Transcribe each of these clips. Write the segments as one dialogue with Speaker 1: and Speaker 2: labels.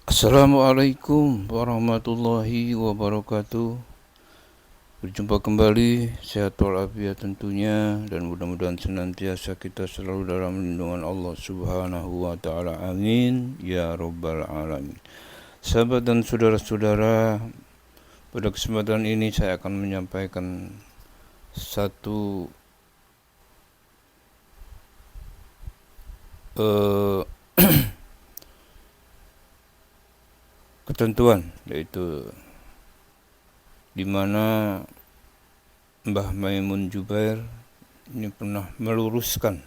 Speaker 1: Assalamualaikum warahmatullahi wabarakatuh. Berjumpa kembali, sehat walafiat tentunya, dan mudah-mudahan senantiasa kita selalu dalam lindungan Allah Subhanahu wa Ta'ala. Amin ya Rabbal Alamin. Sahabat dan saudara-saudara, pada kesempatan ini saya akan menyampaikan satu ketentuan, yaitu di mana Mbah Maimun Jubair ini pernah meluruskan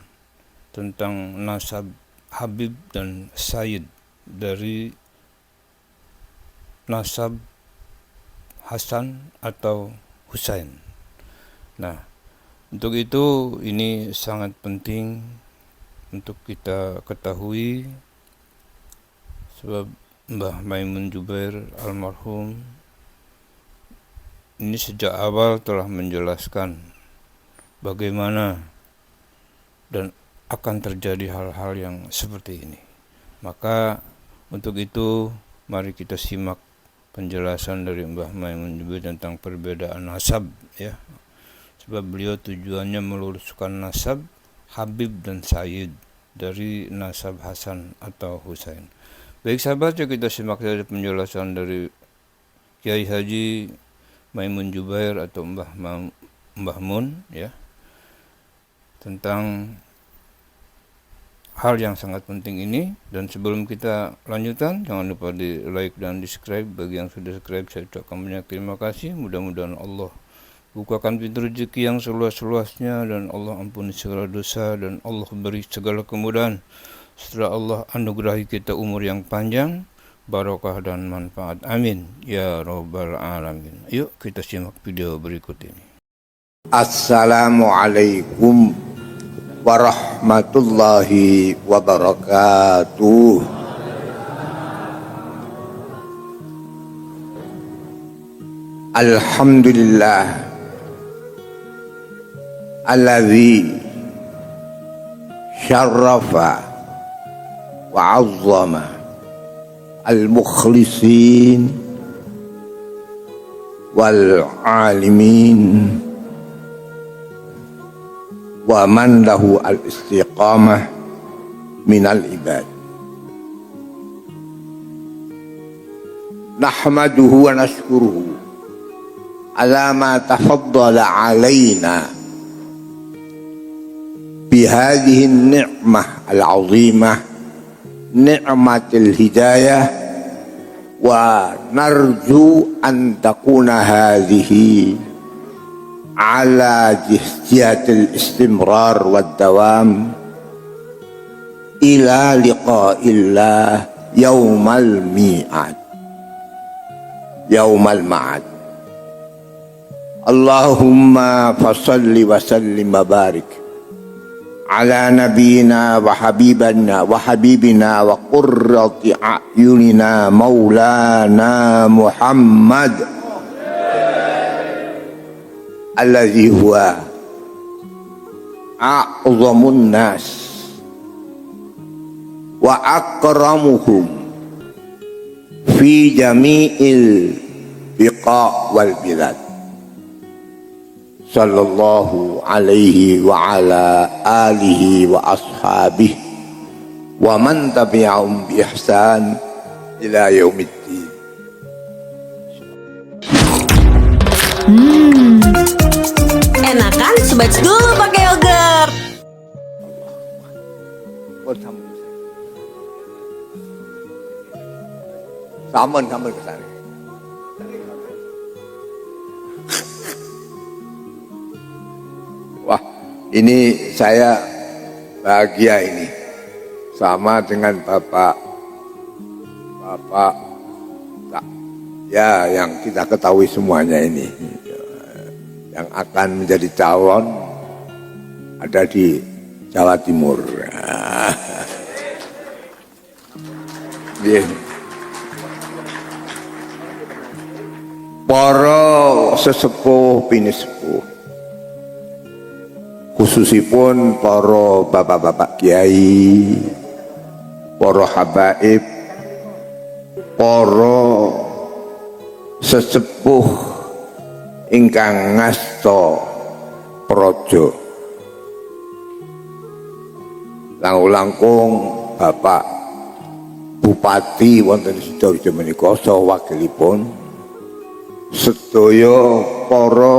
Speaker 1: tentang nasab Habib dan Sayyid dari nasab Hasan atau Husain. Nah, untuk itu ini sangat penting untuk kita ketahui, sebab Mbah Maimun Jubair almarhum ini sejak awal telah menjelaskan bagaimana dan akan terjadi hal-hal yang seperti ini. Maka untuk itu mari kita simak penjelasan dari Mbah Maimun Jubair tentang perbedaan nasab, ya. Sebab beliau tujuannya meluruskan nasab Habib dan Sayyid dari nasab Hasan atau Husain. Baik sahabat, kita simak saja penjelasan dari Kiai Haji Maimun Jubair atau Mbah Mun, ya, tentang hal yang sangat penting ini. Dan sebelum kita lanjutkan, jangan lupa di like dan di subscribe. Bagi yang sudah subscribe, saya ucapkan banyak terima kasih. Mudah-mudahan Allah bukakan pintu rezeki yang seluas-luasnya, dan Allah ampuni segala dosa, dan Allah beri segala kemudahan. Setelah Allah anugerahi kita umur yang panjang, barokah dan manfaat. Amin ya Rabbal Alamin. Yuk kita simak video berikut ini.
Speaker 2: Assalamualaikum warahmatullahi wabarakatuh. Alhamdulillah alladzi syarrafa wa 'azzama al-mukhlisin wal 'alimin wa man lahu al-istiqamah minal ibad. Nahmaduhu wa nashkuruhu ala ma tafaddala alaina bihadhihi an-ni'mah al-'azimah, ni'matil hidayah, wa narju an takuna hadhihi ala jihdiyatil istimrar wad dawam ila liqa'illah yaumal mi'ad, yaumal ma'ad. Allahumma fasalli wa sallim wa barik ala nabiyyina wa habibina wa qurrati a'yunina maulana Muhammad alladzi huwa a'zamun nas wa akramuhum fi jami'il biqa wal bilad. Sallallahu alaihi wa ala alihi wa ashabihi wa man tabi'ahum bi ihsan ila yaumiddin.
Speaker 3: Enakan sebatch dulu pakai yogurt.
Speaker 2: Samun ke sana. Wah, ini saya bahagia ini sama dengan Bapak ya, yang kita ketahui semuanya ini, yang akan menjadi calon ada di Jawa Timur. Para sesepuh bini sepuh, khususipun para bapak-bapak kiai, para habaib, para sesepuh ingkang ngasta praja, langkung Bapak Bupati wonten Sidoarjo menika saha wakilipun, sedaya para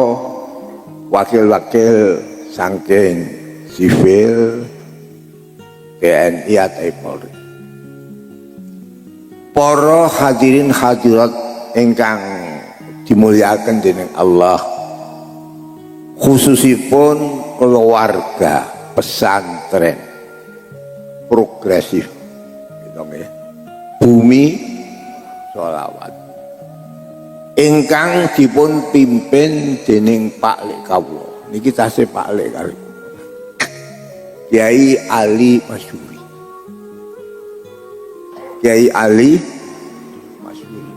Speaker 2: wakil-wakil saking sipil TNI atau Polri, para hadirin hadirat ingkang dimulyakaken dening Allah, khususipun keluarga pesantren progresif Bumi Sholawat ingkang dipun pimpin dening Pak Lek Kawula niki tasih Pak Lek kali Kiai Ali Masyuri. Kiai Ali Masyuri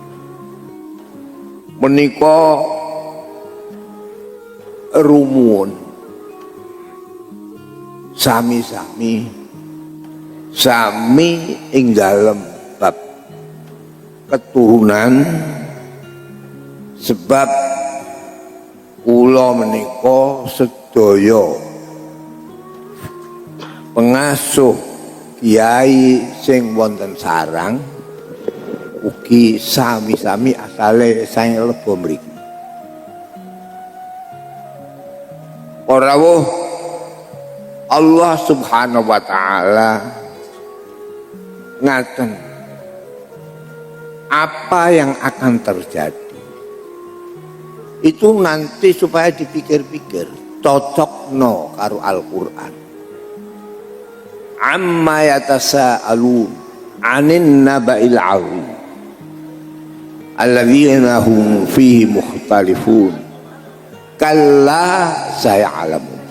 Speaker 2: menika rumun sami-sami ing dalem bab keturunan, sebab kula menika sedaya pengasuh kiai sing wonten sarang ugi sami-sami asale saking Lebo mriki. Para rawuh Allah Subhanahu wa taala ngaten apa yang akan terjadi itu nanti supaya dipikir-pikir cocokno karo Al-Qur'an. Amma yatasaalun anin naba'il 'azim alladzina hum fihi mukhtalifun kalla saya'lamun.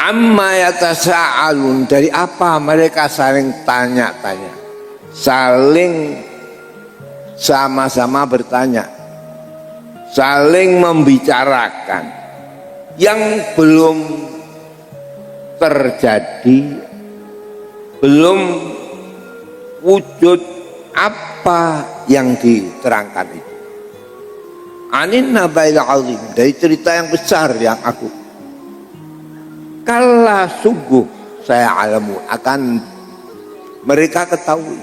Speaker 2: Amma yatasaalun, dari apa mereka saling tanya-tanya, saling sama-sama bertanya, saling membicarakan yang belum terjadi, belum wujud apa yang diterangkan itu. Anin nabail azim, dari cerita yang besar yang aku kala sungguh saya alamu akan mereka ketahui.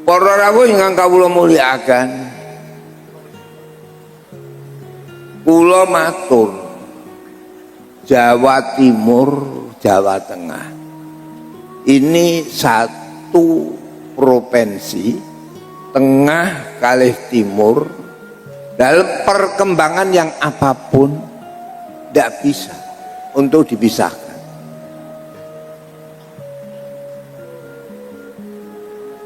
Speaker 2: Para rawuh ingkang kawula mulyakaken, kula matur Jawa Timur, Jawa Tengah ini satu provinsi tengah kalih timur, dalam perkembangan yang apapun tidak bisa untuk dipisahkan.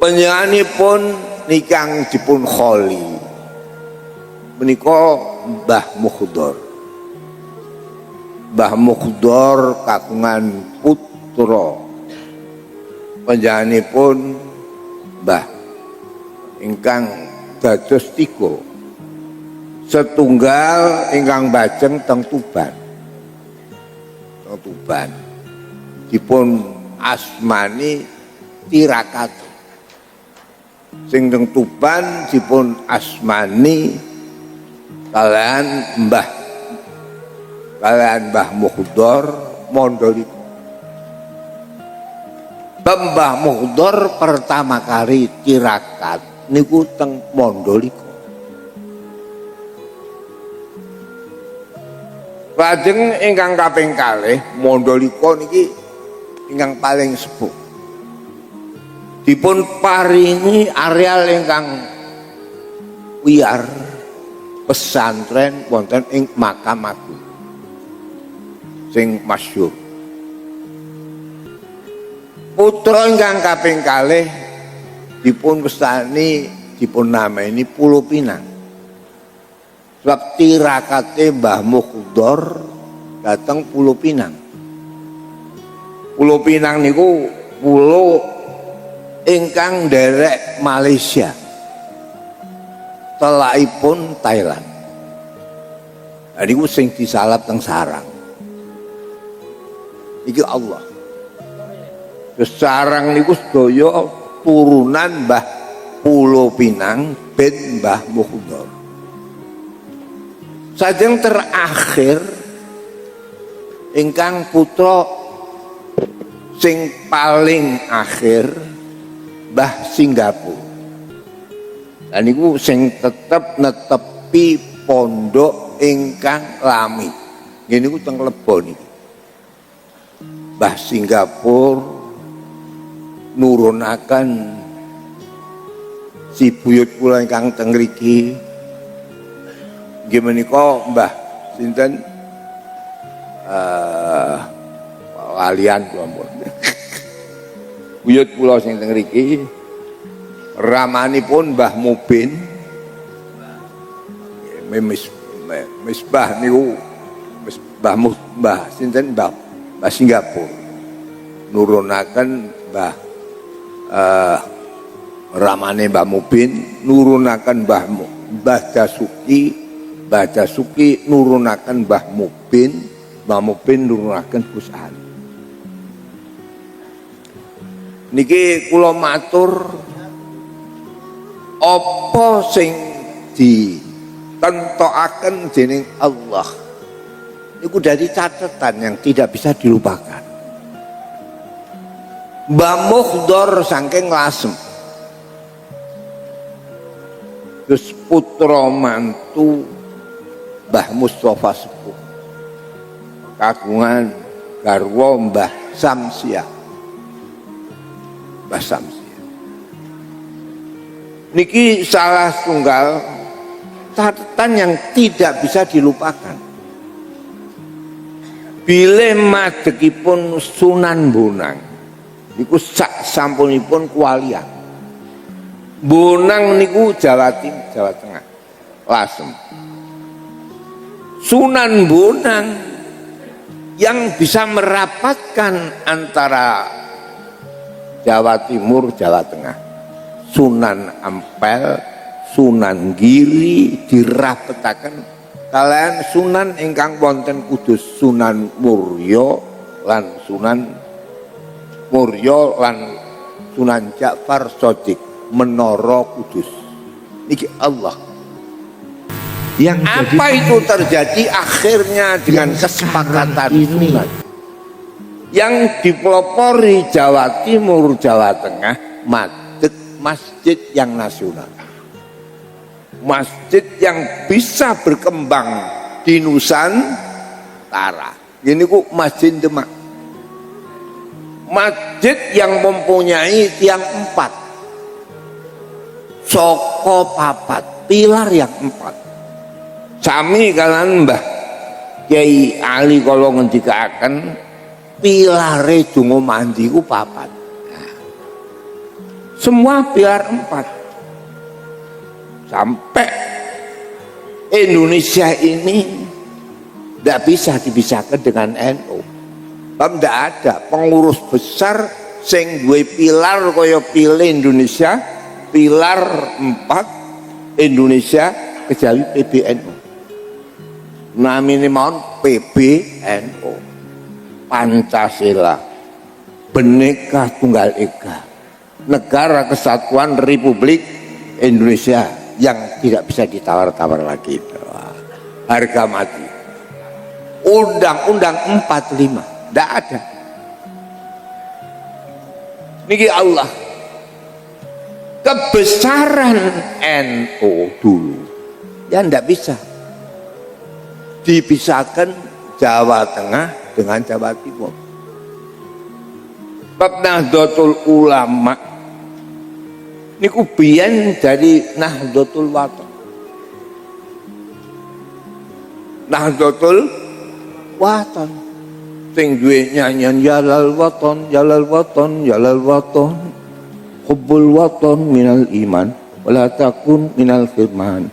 Speaker 2: Panjenenganipun nikang dipun kholi menika Mbah Mukhdar. Mbah Mukhdar kagungan putra panjenenganipun Mbah ingkang dados 3. Setunggal ingkang bajeng teng Tuban. Teng Tuban dipun asmani Tirakat. Sing teng Tuban dipun asmani kalian Mbah Mukhdar Mondoliko. Mbah Mukhdar pertama kali Tirakat niku teng Mondoliko. Lajeng ingkang kaping kalih Mondoliko niki ingkang paling sepuh dipun paringi areal ingkang wiyar pesantren wonten ing Makam Agung sing masyhur. Putra ingkang kaping kalih dipun westani dipun namaini Pulau Pinang. Sebab tirakate Mbah Mukhdar datang Pulau Pinang. Pulau Pinang niku pulau ingkang nderek Malaysia, telakipun Thailand. Niku sing disalap teng sarang. Iki Allah. Sarang niku sedaya turunan Mbah Pulo Pinang bin Mbah Mukhdar. Sajeng terakhir ingkang putra sing paling akhir Mbah Singapura. Dan niku sing tetep netepi pondok ingkang lami. Nggih niku teng Lebo niki. Mbah Singapura nurunaken si buyut kula ingkang teng mriki. Nggih menika Mbah sinten walian kula pun. Buyut kula sing teng mriki ramanipun Mbah Mubin. Misbah niku Mbah sinten Mbah Singapura nurunaken Mbah ramane Mbah Mubin nurunaken Mbah Dasuki, Mbah Dasuki nurunaken Mbah Mubin nurunaken Gus Ali. Niki kula matur apa sing ditentokaken dening Allah niku dari catatan yang tidak bisa dilupakan. Mbah Mukhdar saking Lasem, terus putra mantu Mbah Mustafa Sepuh kagungan garwa Mbah Samsiah. Mbah Samsiah niki salah tunggal catatan yang tidak bisa dilupakan. Bilih madhekipun Sunan Bonang niku sak sampunipun kualian. Bonang niku Jawa Timur, Jawa Tengah, Lasem. Sunan Bonang yang bisa merapatkan antara Jawa Timur, Jawa Tengah. Sunan Ampel, Sunan Giri dirapetaken kalian Sunan ingkang wonten Kudus, Sunan Muryo lan Sunan Ja'far Shadiq Menara Kudus. Niki Allah. Yang apa itu terjadi akhirnya dengan kesepakatan ini yang dipelopori Jawa Timur, Jawa Tengah, masjid yang nasional, masjid yang bisa berkembang di Nusantara. Ini kok Masjid Demak, masjid yang mempunyai tiang 4 soko papat pilar yang 4. Sami kalian Mbah Kiai Ali kalau ngendikaken pilare donga mandi ku 4. Semua pilar 4. Sampai Indonesia ini tidak bisa dipisahkan dengan NU. Tidak ada pengurus besar sing duwe pilar kaya pilih Indonesia, pilar 4 Indonesia kecuali PBNU. Namine mawon PBNU. Pancasila, Bhinneka Tunggal Ika. Negara Kesatuan Republik Indonesia yang tidak bisa ditawar-tawar lagi. Harga mati. Undang-Undang 45 tidak ada. Niki Allah. Kebesaran NU dulu ya tidak bisa dipisahkan Jawa Tengah dengan Jawa Timur. Bab Nahdlatul Ulama niku biyen dari Nahdlatul Wathon. Nahdlatul Wathon sing duwe nyanyian Jalal Wathon, Jalal Wathon, Jalal Wathon, hubbul wathon minal iman wala takun minal firman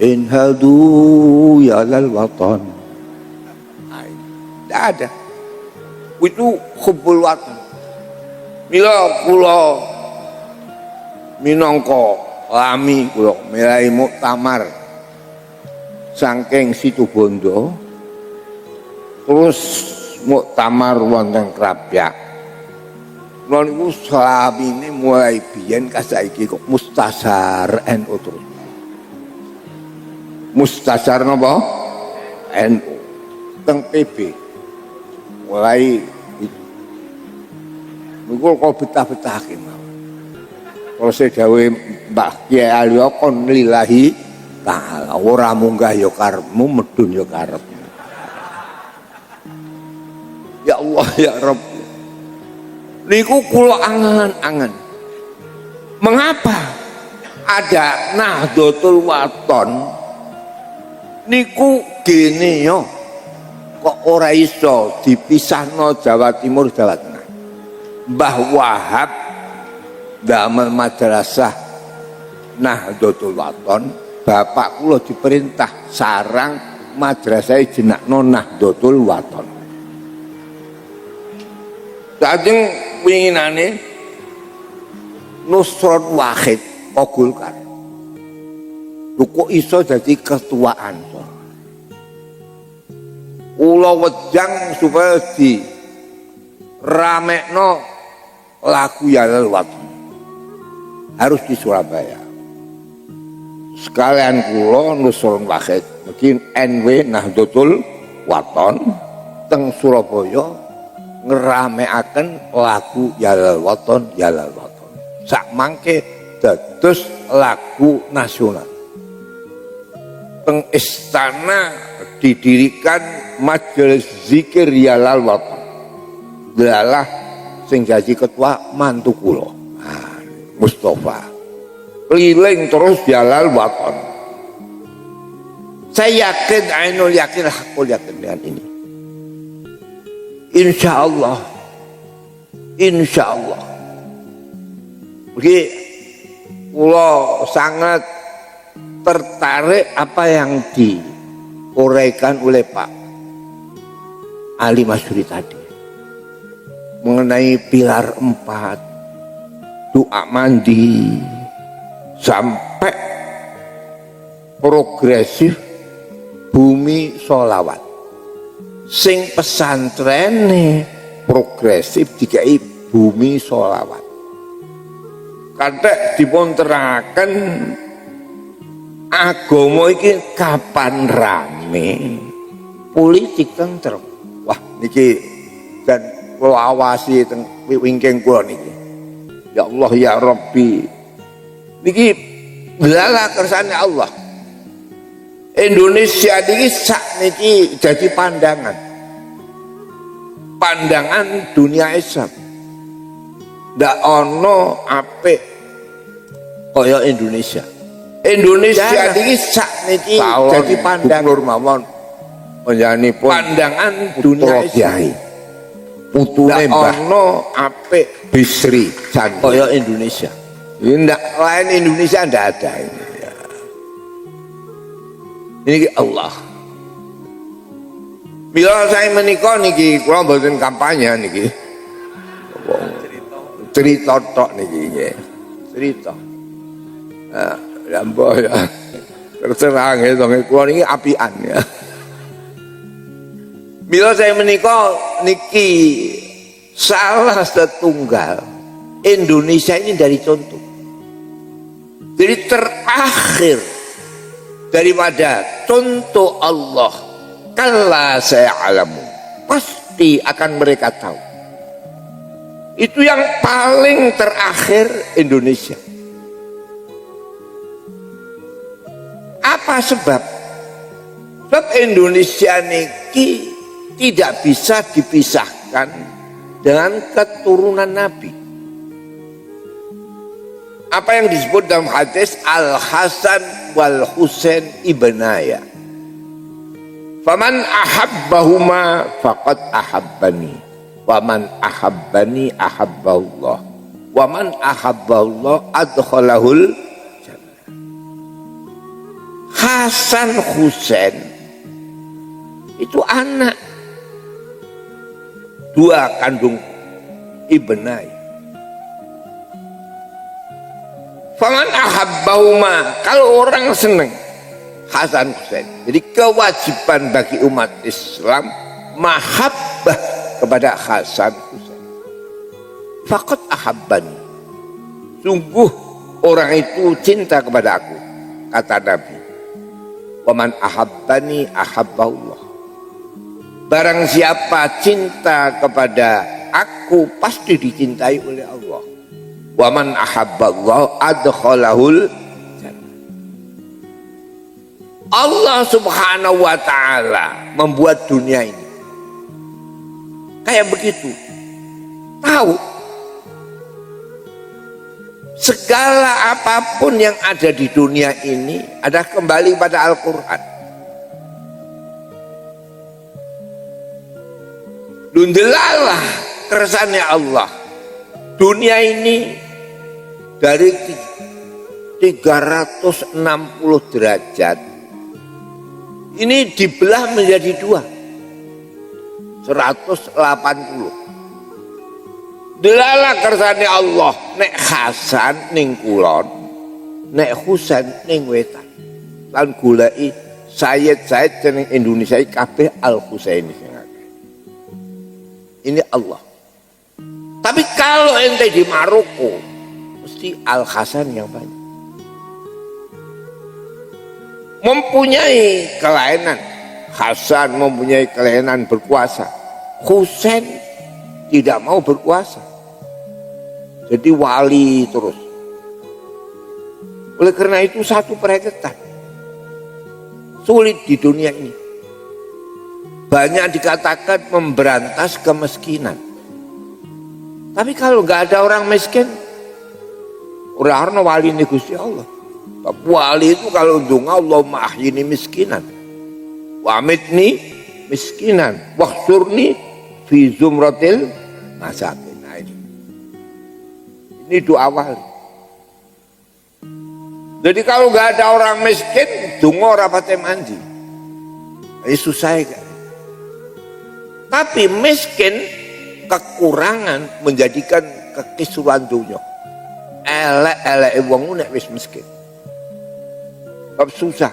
Speaker 2: in hadu Jalal Wathon. Tidak ada. Itu hubbul wathon. Mila kula minangka lami kula milai muktamar saking Situbondo terus muktamar wonten Krapyak. Kula niku slamine mulai biyen kasaiki kok mustasar NU terus. Mustasar napa? NU. Teng PB. Mulai niku kok betah-betahke mawon. Kalau saya dawuh Mbah Kyai Ali kon lillahi ta'ala ora munggah ya karepmu medun ya karepmu. Ya Allah ya Rabb. Niku kula angen-angen. Mengapa ada Nahdlatul Wathon niku gene yo kok ora iso dipisahno Jawa Timur Jawa Tengah. Mbah Wahab damel madrasah Nahdlatul Wathon, bapak kula diperintah sarang madrasah jenakno Nahdlatul Wathon. Lajeng winginane Nusron Wahid Golkar. Kok iso dadi ketua Ansor. Kula wedang supaya di ramekno lagu Yalal Wathon. Harus di Surabaya. Sekalian kula Nusron Wahid mungkin NW Nahdlatul Wathon teng Surabaya ngerameaken lagu Yalal Wathon Yalal Wathon. Sak mangke dados lagu nasional. Teng istana didirikan majelis zikir Yalal Wathon. Dalah sing jadi ketua mantu kula. Mustafa. Keliling terus Yalal Wathon. Saya yakin, ainul yakin, aku yakin dengan ini. Insya Allah, Begini, kula sangat tertarik apa yang diuraikan oleh Pak Ali Masyuri tadi mengenai pilar 4, doa mandi, sampai progresif bumi sholawat. Sing pesantrene progresif dikai bumi sholawat. Kadek dipun teraken agama iki kapan rame politik tentrem. Wah niki dan kula awasi teng wingking kula niki. Ya Allah ya Rabbi. Niki lala kersane Allah. Indonesia ini sakniki jadi pandangan dunia Islam. Ndak ono apik kaya Indonesia. Indonesia ini sakniki jadi pandangan mawon panjenenganipun pandangan dunia Islam. Putune Mbah ono apik Bisri kaya Indonesia. Ndak lain Indonesia ndak ada ini. Ini Allah. Bila saya menikah niki, kula mboten kampanye niki. Cerita tok niki nggih. Cerita. Ya mbah ya. Terserah nggih to kula niki apian ya. Bila saya menikah niki salah setunggal Indonesia ini dari contoh. Jadi terakhir daripada contoh Allah, kalla saya'lamu, pasti akan mereka tahu. Itu yang paling terakhir Indonesia. Apa sebab? Sebab Indonesia niki tidak bisa dipisahkan dengan keturunan Nabi. Apa yang disebut dalam hadis Al-Hasan wal Husain ibnaya. Faman ahabbahuma faqad ahabbani. Waman ahabbani ahabbahullah. Waman ahabbahullah adkhalahul jannah. Hasan Husain itu anak dua kandung ibnaya. Faman ahabbahuma, kalau orang senang Hasan Husain. Jadi kewajiban bagi umat Islam mahabbah kepada Hasan Husain. Faqad ahabbani. Sungguh orang itu cinta kepada aku, kata Nabi. Wa man ahabbani ahabbahullah. Barang siapa cinta kepada aku pasti dicintai oleh Allah. Wa man ahabballah adkhalahul jannah. Allah Subhanahu wa taala membuat dunia ini kayak begitu. Tahu segala apapun yang ada di dunia ini ada kembali pada Al-Quran. Lundelalah kersane Allah. Dunia ini dari 360 derajat ini dibelah menjadi dua, 180. Delala kersane Allah, nek Hasan ning kulon, nek Husain ning wetan. Lan goleki Sayyid ning Indonesia iki kabeh Al Husaini sing akeh. Ini Allah. Tapi kalau ente di Maroko, mesti Al Hasan yang banyak. Mempunyai kelainan, Hasan mempunyai kelainan berkuasa. Husain tidak mau berkuasa. Jadi wali terus. Oleh karena itu satu pereketan sulit di dunia ini. Banyak dikatakan memberantas kemiskinan. Tapi kalau nggak ada orang miskin, orang wali ini Gusti Allah. Wali itu kalau dunga Allahumma ahyini miskinan, wa amitni miskinan, wahsurni fi zumratil masakin. Ini doa wali. Jadi kalau nggak ada orang miskin, dungo rapate mandi. Ini susah kan? Tapi miskin kekurangan menjadikan kekisuran dunia. Elek wong nek wis miskin. Sebab susah.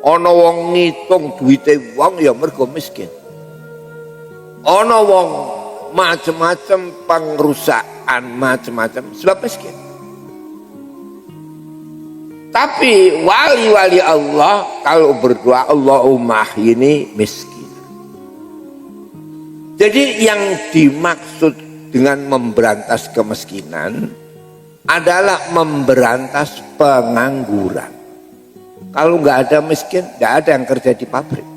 Speaker 2: Ana wong ngitung duwite wong ya mergo miskin. Ana wong macam-macam pengrusakan macam-macam sebab miskin. Tapi wali-wali Allah kalau berdoa Allahumma ahyini miskin. Jadi yang dimaksud dengan memberantas kemiskinan adalah memberantas pengangguran. Kalau nggak ada miskin, nggak ada yang kerja di pabrik,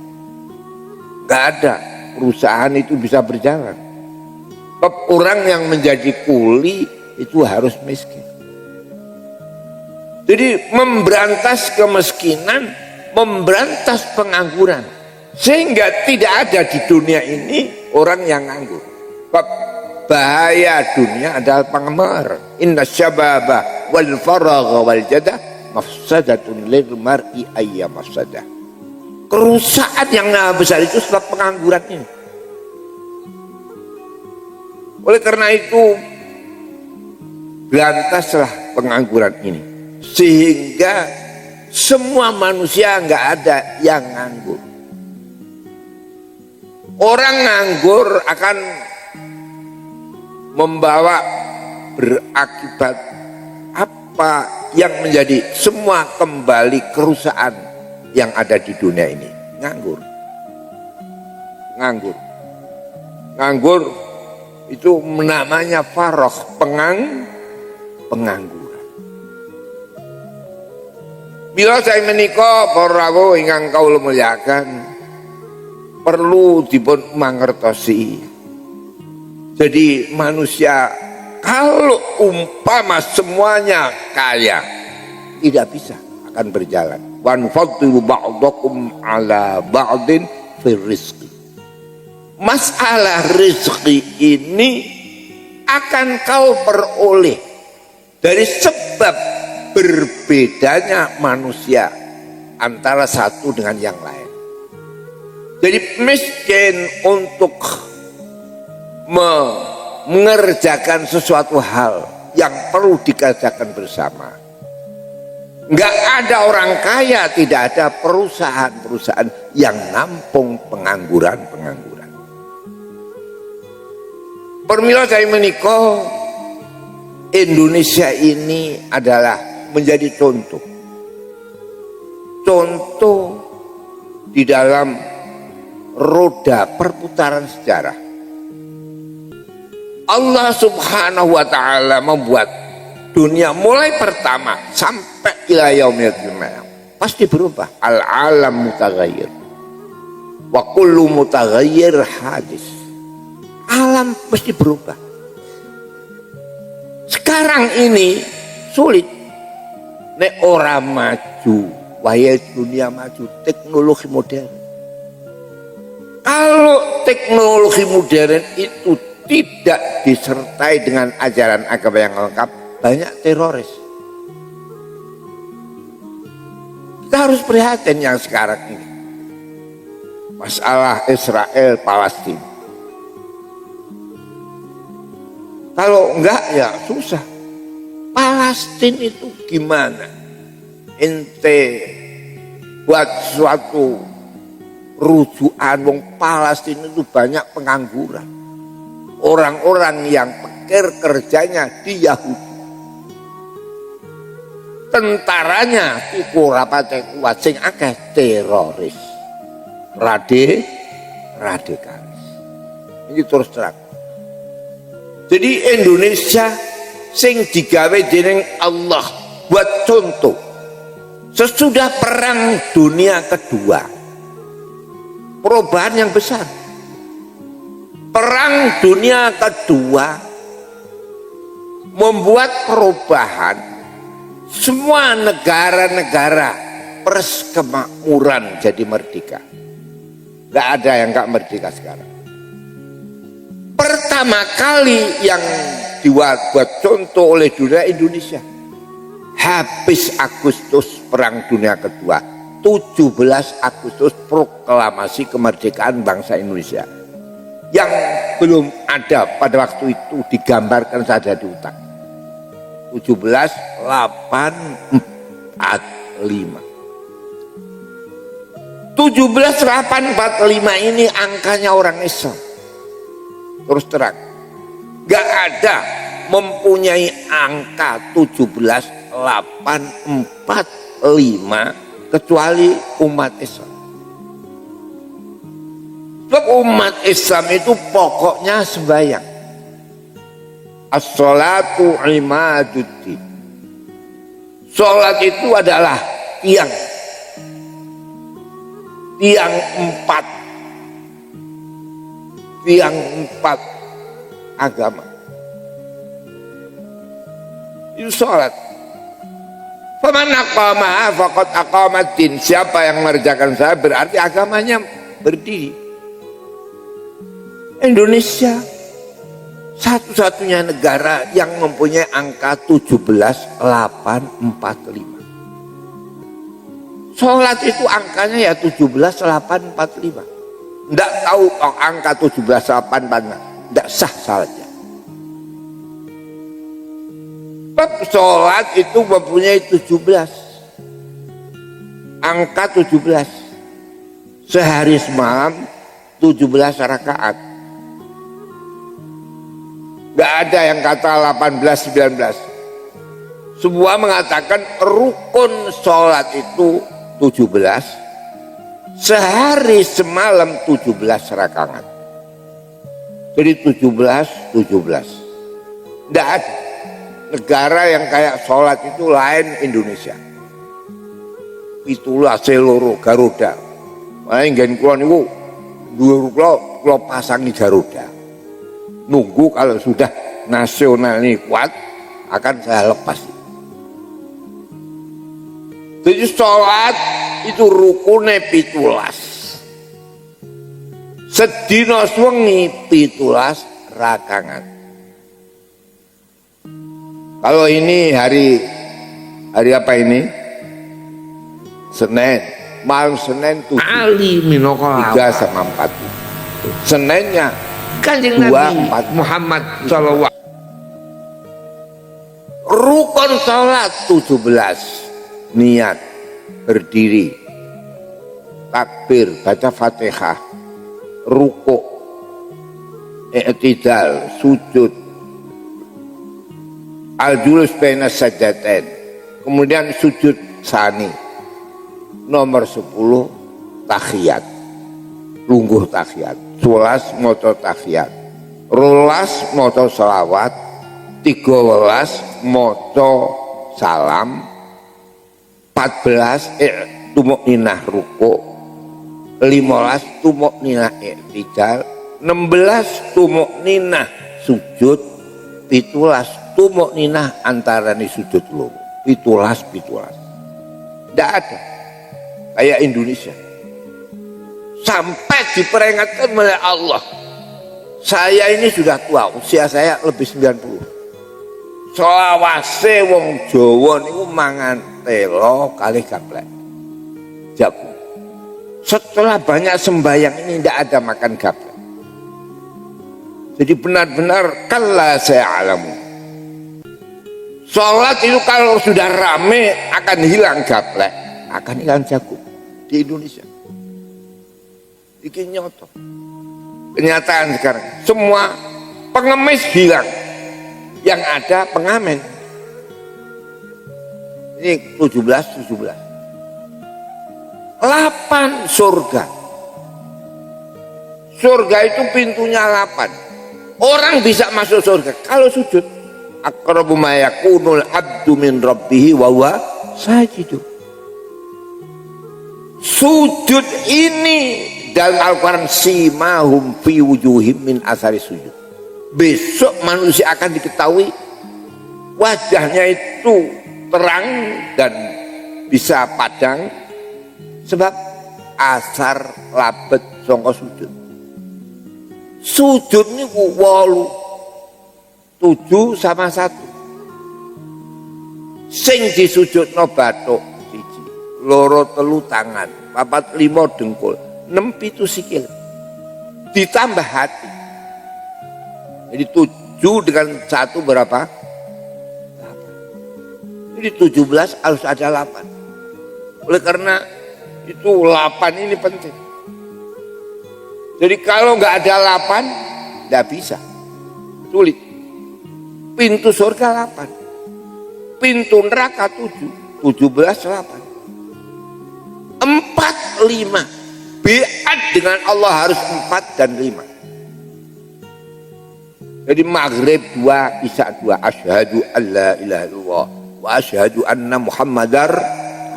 Speaker 2: nggak ada perusahaan itu bisa berjalan. Orang yang menjadi kuli itu harus miskin. Jadi memberantas kemiskinan, memberantas pengangguran, sehingga tidak ada di dunia ini orang yang nganggur. Bahaya dunia adalah pengemar. Inna syababa wal faragha wal jadah mafsadatun lil mar'i ayya mafsadah. Kerusakan yang besar itu sebab pengangguran ini. Oleh karena itu berantaslah pengangguran ini sehingga semua manusia nggak ada yang nganggur. Orang nganggur akan membawa berakibat apa yang menjadi semua kembali kerusakan yang ada di dunia ini. Nganggur itu namanya faragh, pengangguran. Bila saya menika para rawuh ingkang kawula muliakan, perlu dipun mangertosi. Jadi manusia kalau umpama semuanya kaya, tidak bisa akan berjalan. Wa nufaddilu ba'dakum ala ba'din fir rizqi. Masalah rezeki ini akan kau peroleh dari sebab berbedanya manusia antara satu dengan yang lain. Jadi miskin untuk mengerjakan sesuatu hal yang perlu dikerjakan bersama. Enggak ada orang kaya, tidak ada perusahaan-perusahaan yang nampung pengangguran. Permila saya menikah, Indonesia ini adalah menjadi contoh di dalam roda perputaran sejarah. Allah Subhanahu wa taala membuat dunia mulai pertama sampai ila yaumil qiyamah pasti berubah. Al-alam mutaghayyir wa kullu mutaghayyir hadis. Alam pasti berubah. Sekarang ini sulit nek ora maju, wahai dunia maju, teknologi modern. Kalau teknologi modern itu tidak disertai dengan ajaran agama yang lengkap, banyak teroris. Kita harus prihatin yang sekarang ini. Masalah Israel Palestina. Kalau enggak ya susah. Palestina itu gimana? Ente buat suatu rujukan, wong Palestina itu banyak pengangguran. Orang-orang yang pikir kerjanya di Yahudi. Tentaranya iku rapate kuat sing akeh teroris. Radikalis. Ini terus terang. Jadi Indonesia sing digawe dening Allah buat contoh. Sesudah perang dunia kedua, perubahan yang besar. Perang dunia kedua membuat perubahan. Semua negara-negara persemakmuran jadi merdeka. Gak ada yang gak merdeka sekarang. Pertama kali yang dibuat contoh oleh dunia Indonesia. Habis Agustus Perang Dunia Kedua, 17 Agustus proklamasi kemerdekaan bangsa Indonesia. Yang belum ada pada waktu itu digambarkan saja di otak. 17.845. 17.845 ini angkanya orang Islam. Terus terang, gak ada mempunyai angka 17.845 kecuali umat Islam. Sebab umat Islam itu pokoknya sembahyang. As-sholatu imaduddin. Sholat itu adalah tiang empat agama. Itu sholat. Faman aqamaha faqad aqamaddin. Siapa yang mengerjakan saya berarti agamanya berdiri. Indonesia satu-satunya negara yang mempunyai angka 17.845. Sholat itu angkanya ya 17.845. Tidak tahu angka 17.845. Tidak sah salatnya. Sebab sholat itu mempunyai 17. Angka 17. Sehari semalam 17 rakaat. Gak ada yang kata 18, 19. Semua mengatakan rukun sholat itu 17. Sehari semalam 17 rakaat. Jadi 17. Tidak ada negara yang kayak sholat itu lain Indonesia. Itulah seluruh Garuda. Malah ingin kulon itu dua kalau pasangi Garuda. Nunggu kalau sudah nasional ini kuat akan saya lepas. Jadi sholat itu rukune 17. Sedina wengi 17 rakaat. Kalau ini hari apa ini? Senin. Malam Senin 7. Ali minoko 3 sama 4. Seninnya Kanjeng Nabi Muhammad SAW. Rukun sholat 17. Niat, berdiri, takbir, baca Fatihah, rukuk, i'tidal, sujud, al-julus baina sajdatain, kemudian sujud sani. Nomor 10 tahiyat, lungguh tahiyat. 11 moto tahiyat, 12 moto selawat, 13 moto salam, 14 tumukninah ruku, 15 tumukninah i'tidal, 16 tumukninah sujud, 17 tumukninah antarane sujud loro. 17. Tidak ada kayak Indonesia. Sampai diperingatkan oleh Allah. Saya ini sudah tua, usia saya lebih 90. Selawase wong Jawa niku mangan telo kalih gaplek jagung. Setelah banyak sembahyang ini tidak ada makan gaplek. Jadi benar-benar kalla saya alamu. Sholat itu kalau sudah rame akan hilang gaplek, akan hilang jagung di Indonesia. Ini nyoto. Kenyataan sekarang semua pengemis hilang, yang ada pengamen. Ini 17. 8 surga. Surga itu pintunya 8. Orang bisa masuk surga kalau sujud. Aqrabu ma yakunul abdu min rabbih wa huwa sajid. Sujud ini dalam Al-Quran simahum fi wujuhim min asari sujud. Besok manusia akan diketahui wajahnya itu terang dan bisa padang sebab asar labet sangka sujud. Sujud niku 7 sama 1. Sing disujudno bathuk 1, 2, 3 tangan, 4, 5 dengkul, 6, 7 sikil. Ditambah hati. Jadi 7 dengan 1 berapa? 8. Jadi 17 harus ada 8. Oleh karena itu 8 ini penting. Jadi kalau nggak ada 8, nggak bisa. Sulit. Pintu surga 8. Pintu neraka 7. 17, 8. 4, 5. Biat dengan Allah harus 4 dan 5. Jadi maghrib 2, isya 2. Asyhadu an la ilaha illallah wa asyhadu anna muhammadar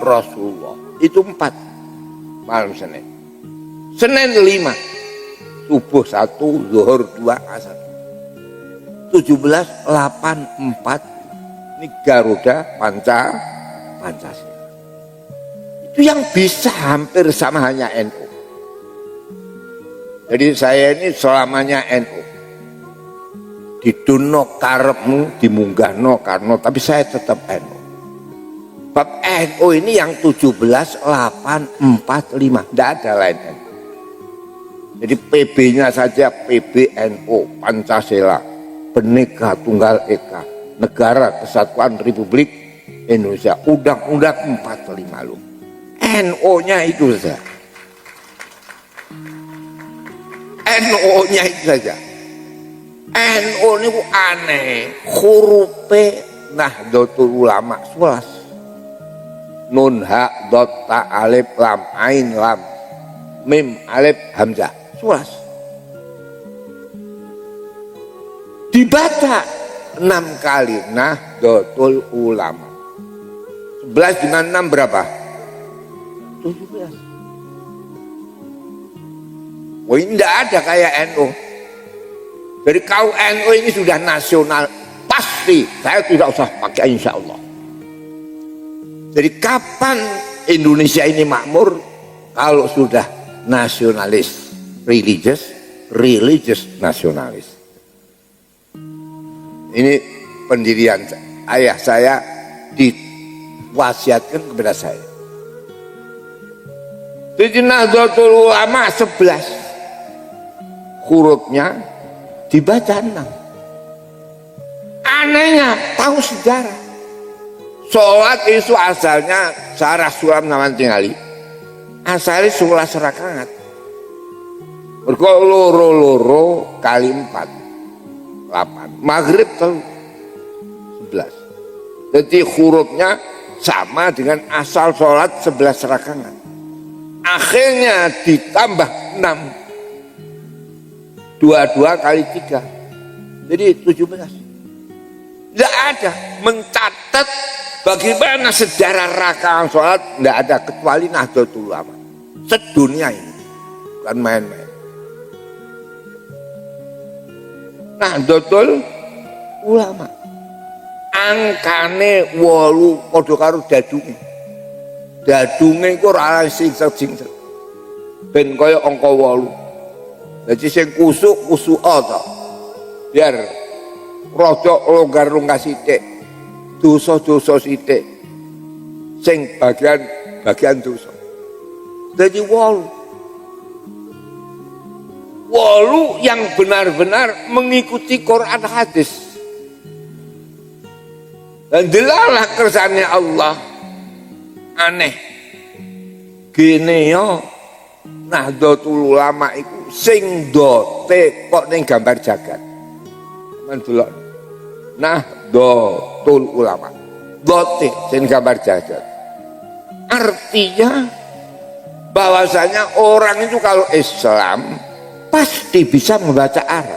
Speaker 2: rasulullah. Itu 4 malam Senin. Senin 5. Subuh 1, zuhur 2, asar 17, 8, 4. Ini Garuda Pancasila. Itu yang bisa hampir sama hanya NU. Jadi saya ini selamanya NU. Diduno karepmu, dimunggahno karno, tapi saya tetap NU. Bab NU ini yang 17, 8, 4, 5. Tidak ada lain NU. Jadi PB-nya saja PBNU, Pancasila, Bhinneka Tunggal Ika, Negara Kesatuan Republik Indonesia, Undang-Undang 45 loh. NU-nya itu saja. NU-nya itu saja. NU ini aneh, hurufnya Nahdlatul Ulama 11. Nun ha dot ta alif lam ain lam mim alif hamzah 11. Dibaca 6 kali Nahdlatul Ulama. 11 dengan 6 berapa? 17. Wah, ini tidak ada kayak NU. Jadi kau NU ini sudah nasional pasti. Saya tidak usah pakai insya Allah. Jadi kapan Indonesia ini makmur? Kalau sudah nasionalis, religious nasionalis. Ini pendirian ayah saya diwasiatkan kepada saya. Jadi Nahdlatul Ulama 11 hurufnya dibaca 6. Anehnya tahu sejarah. Sholat itu asalnya Sarah Sulam Naman Tingali asalnya 11 rakaat. Mergo loro kali 4. 8. Maghrib telu 11. Jadi hurufnya sama dengan asal sholat 11 rakaat. Akhirnya ditambah 6. 22 kali 3. Jadi 17. Tidak ada mencatat bagaimana sejarah rakaat sholat, tidak ada kecuali Nahdlatul Ulama. Sedunia ini bukan main-main. Nahdlatul Ulama angkane 8 padha karo dadunge. Dadunge iku ora sing-sing ben kaya angka 8. Dadi sing kusuk ta. Biar rada longgar-longgar sithik. Dosa-dosa sithik. Sing bagian dosa. Dadi 8 yang benar-benar mengikuti Quran hadis. Dan delalah kersane Allah aneh. Gene yo Nahdlatul Ulama iku sing dote kok ning gambar jagat. Men delok. Nahdlatul Ulama. Dote sing gambar jagat. Artinya bahwasanya orang itu kalau Islam pasti bisa membaca Arab.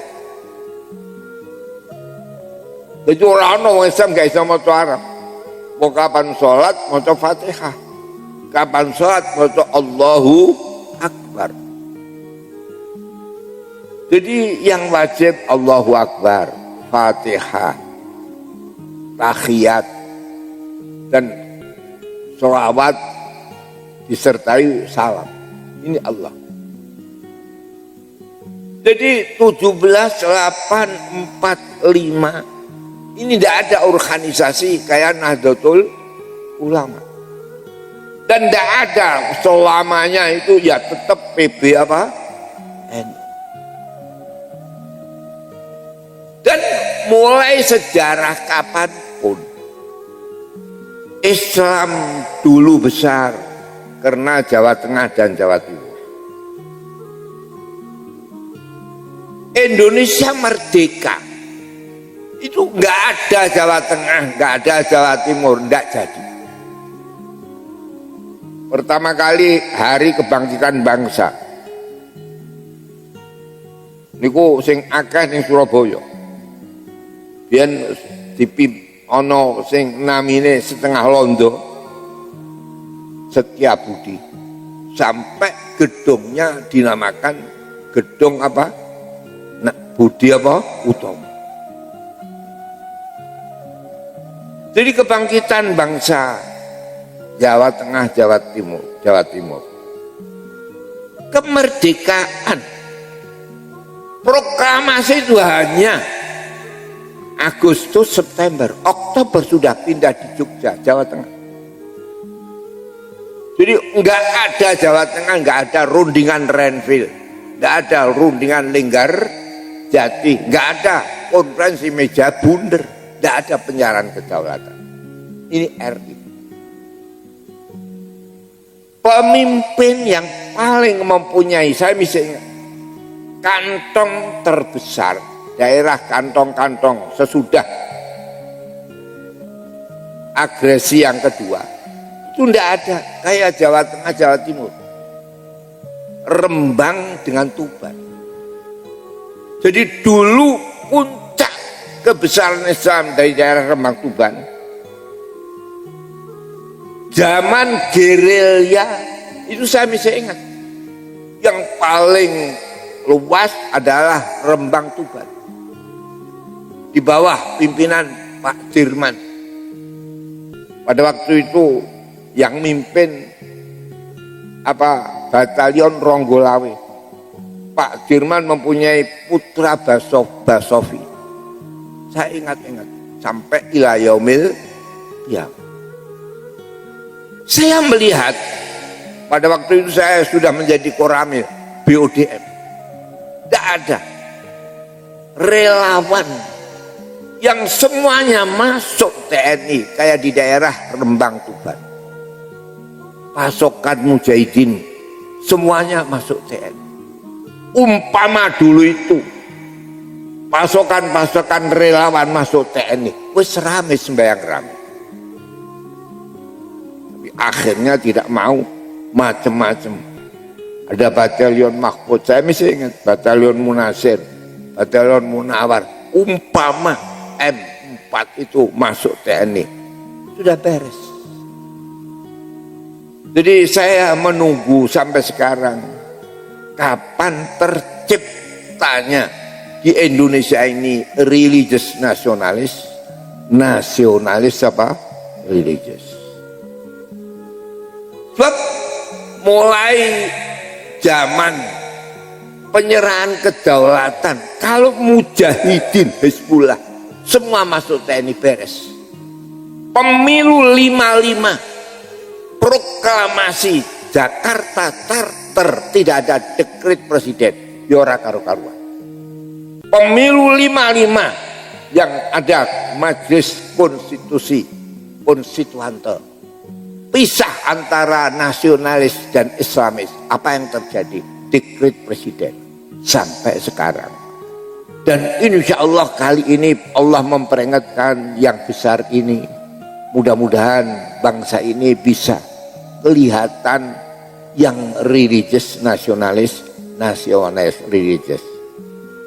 Speaker 2: Jadi orang orang Islam gak bisa maca Arab. Mau kapan sholat maca Fatihah, kapan sholat maca Allahu Akbar. Jadi yang wajib Allahu Akbar, Fatihah, tahiyat, dan sholawat disertai salam. Ini Allah. Jadi 17.845 ini tidak ada organisasi kayak Nahdlatul Ulama. Dan tidak ada selamanya itu ya tetap PB apa? NU. Dan mulai sejarah kapanpun Islam dulu besar karena Jawa Tengah dan Jawa Timur. Indonesia merdeka itu nggak ada Jawa Tengah, nggak ada Jawa Timur, nggak jadi. Pertama kali hari kebangkitan bangsa niku sing akeh ning Surabaya. Biyen ana sing namine setengah londo Setiabudi, sampai gedungnya dinamakan gedung apa? Budi apa? Utomo. Jadi kebangkitan bangsa Jawa Tengah, Jawa Timur. Kemerdekaan. Proklamasi itu hanya Agustus, September, Oktober sudah pindah di Jogja, Jawa Tengah. Jadi enggak ada Jawa Tengah, enggak ada rundingan Renville, enggak ada rundingan Linggar Jati, enggak ada konferensi meja bundar, enggak ada penyiaran kedaulatan. Ini RI. Pemimpin yang paling mempunyai, saya misalnya kantong terbesar, daerah kantong-kantong sesudah agresi yang kedua, itu enggak ada kayak Jawa Tengah, Jawa Timur. Rembang dengan Tuban. Jadi dulu puncak kebesaran Islam dari daerah Rembang Tuban, zaman gerilya itu saya masih ingat, yang paling luas adalah Rembang Tuban di bawah pimpinan Pak Dirman. Pada waktu itu yang mimpin batalion Ronggolawe. Pak Dirman mempunyai putra Basofi. Saya ingat-ingat sampai ila yaumil qiyamah. Saya melihat pada waktu itu saya sudah menjadi Koramil BODM. Tidak ada relawan yang semuanya masuk TNI kayak di daerah Rembang Tuban. Pasukan Mujahidin semuanya masuk TNI. Umpama dulu itu pasukan relawan masuk TNI, wis rame sembayang rame. Tapi akhirnya tidak mau, macam-macam. Ada batalion Mahfud, saya masih ingat batalion Munasir, batalion Munawar. Umpama M4 itu masuk TNI, sudah beres. Jadi saya menunggu sampai sekarang, kapan terciptanya di Indonesia ini religious nasionalis apa? Religious. Sebab mulai zaman penyerahan kedaulatan, kalau mujahidin Hizbullah semua masuk TNI beres. Pemilu 55, proklamasi Jakarta Charter, tidak ada dekret presiden, yora karu-karuan. Pemilu 55 yang ada majelis konstitusi konstituante, pisah antara nasionalis dan islamis. Apa yang terjadi? Dekret presiden sampai sekarang. Dan insya Allah kali ini Allah memperingatkan yang besar ini. Mudah-mudahan bangsa ini bisa kelihatan yang religious nasionalis religious.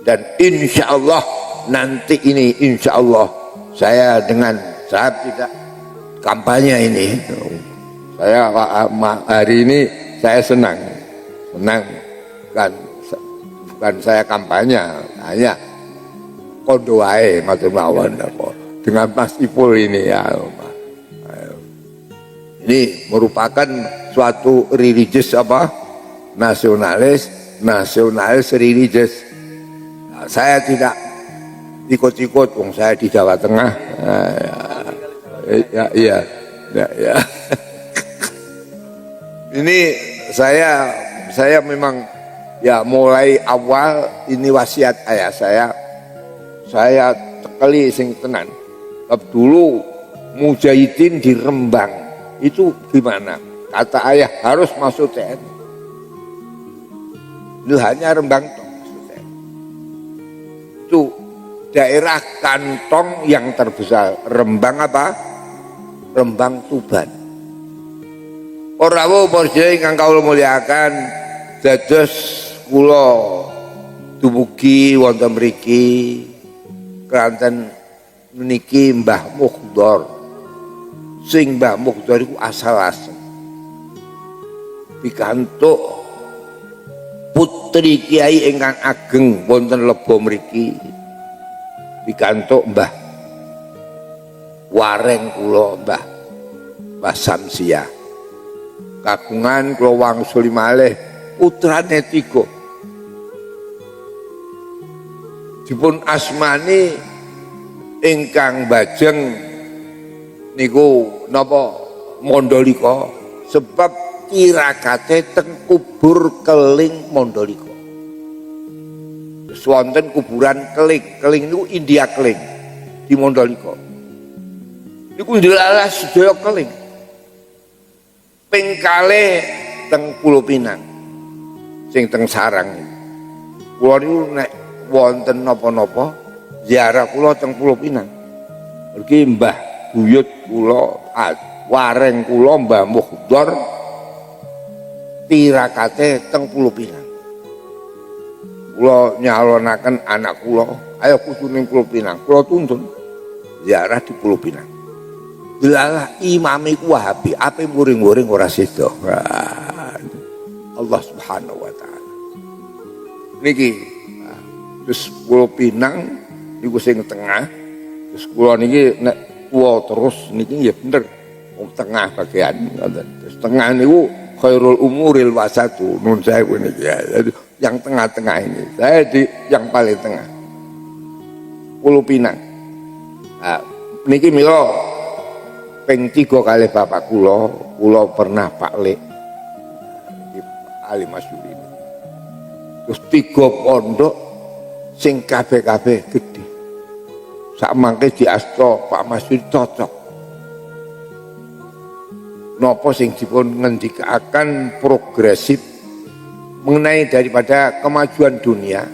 Speaker 2: Dan insya Allah nanti ini insya Allah saya tidak kampanye ini, saya hari ini saya senang kan, bukan saya kampanye, hanya kondo wae ngoten mawon dengan Mas Ipul ini ya. Ini merupakan suatu religious apa? Nasionalis religious. Nah, saya tidak ikut-ikut, saya di Jawa Tengah. Ya. Ini saya memang ya mulai awal ini wasiat ayah saya tekeli sing tenan. Dulu mujahidin di Rembang itu gimana? Kata ayah harus masuk TNI. Itu hanya Rembang masuk TNI. Itu daerah kantong yang terbesar. Rembang apa? Rembang Tuban. Ora wae ingkang kawula mulyakaken dados kula dumugi wonten mriki keranten meniki Mbah Mukhdar. Sing Mbah Mukhdar iku asal-asal pikantuk putri kiai ingkang ageng wonten Lebo mriki, pikantuk Mbah Wareng kula Mbah Samsia. Kagungan kula wangsuli malih putrane 3. Dipun asmani ingkang bajeng niku napa Mandalika, sebab tirakate teng kubur Keling Mandalika. Wonten kuburan Keling niku India Keling di Mandalika. Niku ndelalah sedaya Keling. Ping kalih teng Pulau Pinang sing teng Sarang. Kula niku nek wonten napa-napa ziarah kula teng Pulau Pinang. Mergi Mbah buyut kula wareng kula Mbah Mukhdar tirakate teng Pulau Pinang. Kula nyalonaken anak kula, ayo kudu ning Pulau Pinang. Kula tuntun ziarah di Pulau Pinang. Delalah imame ku Wahabi, ape muring-muring ora sida. Allah Subhanahu wa taala. Niki terus Pulau Pinang niku sing tengah. Terus kula niki nek tuwa terus niki ya bener wong tengah bagian ngoten. Terus tengah niku khairul umuril wasatu. Nun saya niki ya. Yang tengah-tengah ini. Saya di yang paling tengah. Pulau Pinang. Nah, niki mila ping 3 kali bapak kula pernah Pak Lek Ali Masyuri ini. Terus 3 pondok sing kabeh-kabeh gede. Sak mangke diasta Pak Masyuri cocok. Napa sing dipun ngendikaken progresif mengenai daripada kemajuan dunia,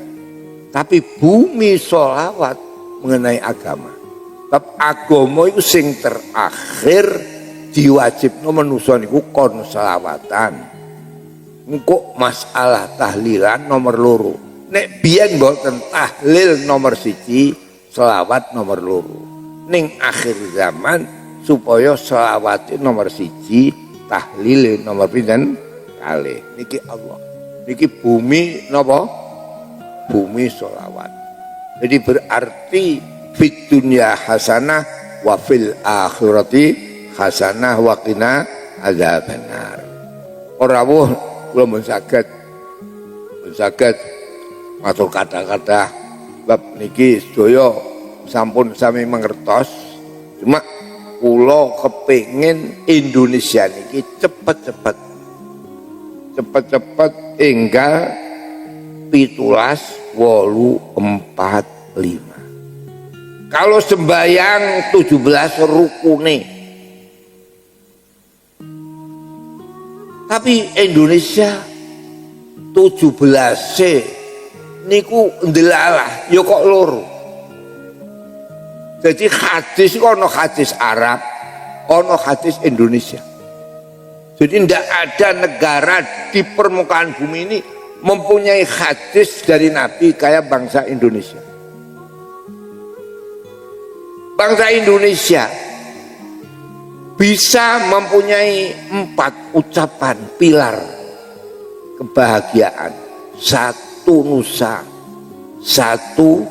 Speaker 2: Tapi bumi sholawat mengenai agama. Tapi agama itu sing terakhir diwajibno manusa niku kon selawatan. Engko masalah tahlilan nomor loro. Nek biyen mboten tahlil nomor 1, selawat nomor loro. Ning akhir zaman supaya selawat nomor 1, tahlil nomor pinten? Kalih. Niki Allah. Niki bumi napa? Bumi sholawat. Jadi berarti fid dunya hasanah wa fil akhirati hasanah wa qina adzabannar. Ora wuh kula mun saged matur kata-kata bab niki sedaya sampun sami mangertos. Cuma kula kepengin Indonesia niki cepet-cepet enggal 17:8:45. Kalau sembahyang 17 rukune. Tapi Indonesia 17 niku ndelalah ya kok loro. Jadi hadis kok ono hadis Arab, ono hadis Indonesia. Jadi tidak ada negara di permukaan bumi ini mempunyai hadis dari Nabi kayak bangsa Indonesia. Bangsa Indonesia bisa mempunyai 4 ucapan pilar kebahagiaan. 1 nusa, 1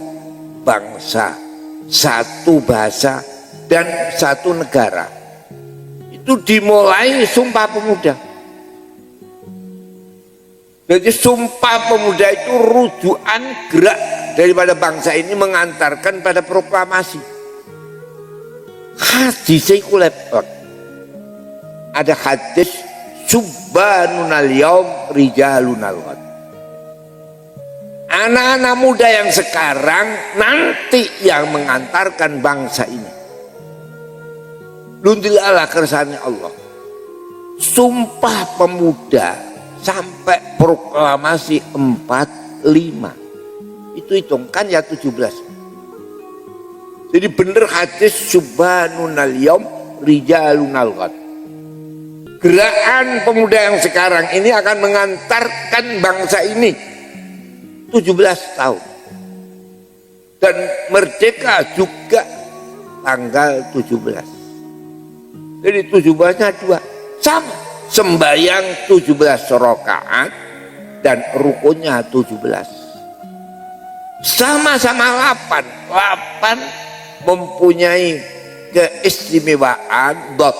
Speaker 2: bangsa, 1 bahasa, dan 1 negara. Itu dimulai Sumpah Pemuda. Jadi Sumpah Pemuda itu rujukan gerak daripada bangsa ini mengantarkan pada proklamasi. Hadis iku lepek. Ada hadis subhanunal yaum rijalunal ghad. Anak-anak muda yang sekarang nanti yang mengantarkan bangsa ini. Lundilalah kersane Allah. Sumpah Pemuda sampai proklamasi 45. Itu hitungkan ya 17. Jadi bener hadis subhanunal yaum rijalunal ghad. Gerakan pemuda yang sekarang ini akan mengantarkan bangsa ini 17 tahun. Dan merdeka juga tanggal 17. Jadi 17-nya 2. Sama. Sembayang 17 rakaat dan rukunnya 17. Sama-sama 8. 8 mempunyai keistimewaan dot.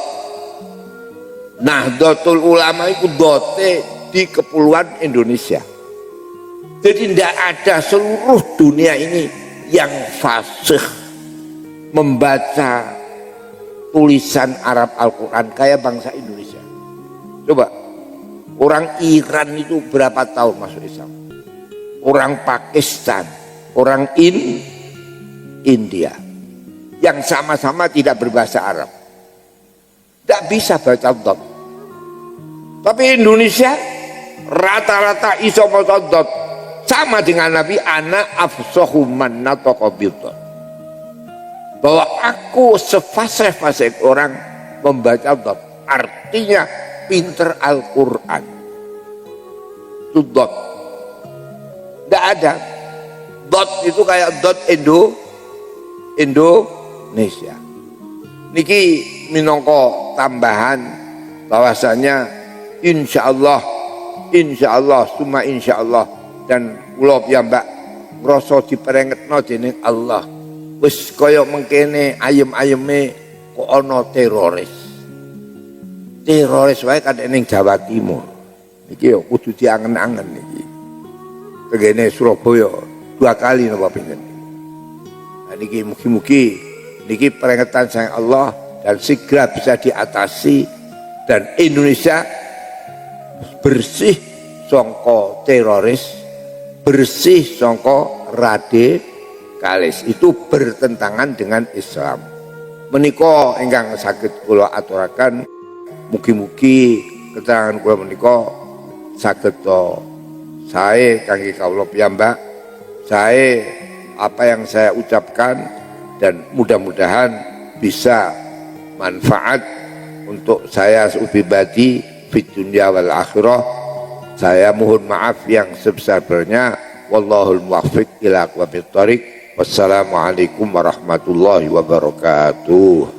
Speaker 2: Nahdlatul Ulama itu dote di Kepulauan Indonesia. Jadi tidak ada seluruh dunia ini yang fasih membaca tulisan Arab Al-Quran kayak bangsa Indonesia. Coba, orang Iran itu berapa tahun masuk Islam? Orang Pakistan, orang India yang sama-sama tidak berbahasa Arab, tidak bisa baca dot. Tapi Indonesia rata-rata iso maca dot, sama dengan Nabi ana afsahu man nataqa bidot, bahwa aku sefasih-fasih orang membaca dot, artinya pinter Al-Quran. Itu dot. Tidak ada dot itu kayak dot Indonesia. Niki minangka tambahan bahwasanya insya Allah, summa insya Allah, dan kula piyambak ngrasa diperengetno dening Allah. Wis kaya mengkene ayem-ayeme kok ana teroris. Teroris wae kan ning Jawa Timur. Iki yo kudu diangen-angen iki. Tegene Surabaya 2 kali napa pinten. Nah, niki mugi-mugi niki peringatan sayang Allah dan segera bisa diatasi dan Indonesia bersih sangka teroris, bersih sangka radikalis. Itu bertentangan dengan Islam. Menika ingkang saged kula aturaken, mugi-mugi keterangan kula menika saged sae kangge kawula piyambak, saya apa yang saya ucapkan dan mudah-mudahan bisa manfaat untuk saya pribadi fid dunya wal akhirah. Saya mohon maaf yang sebesar-besarnya. Wallahul muwaffiq ila aqwamit thoriq. Wassalamualaikum warahmatullahi wabarakatuh.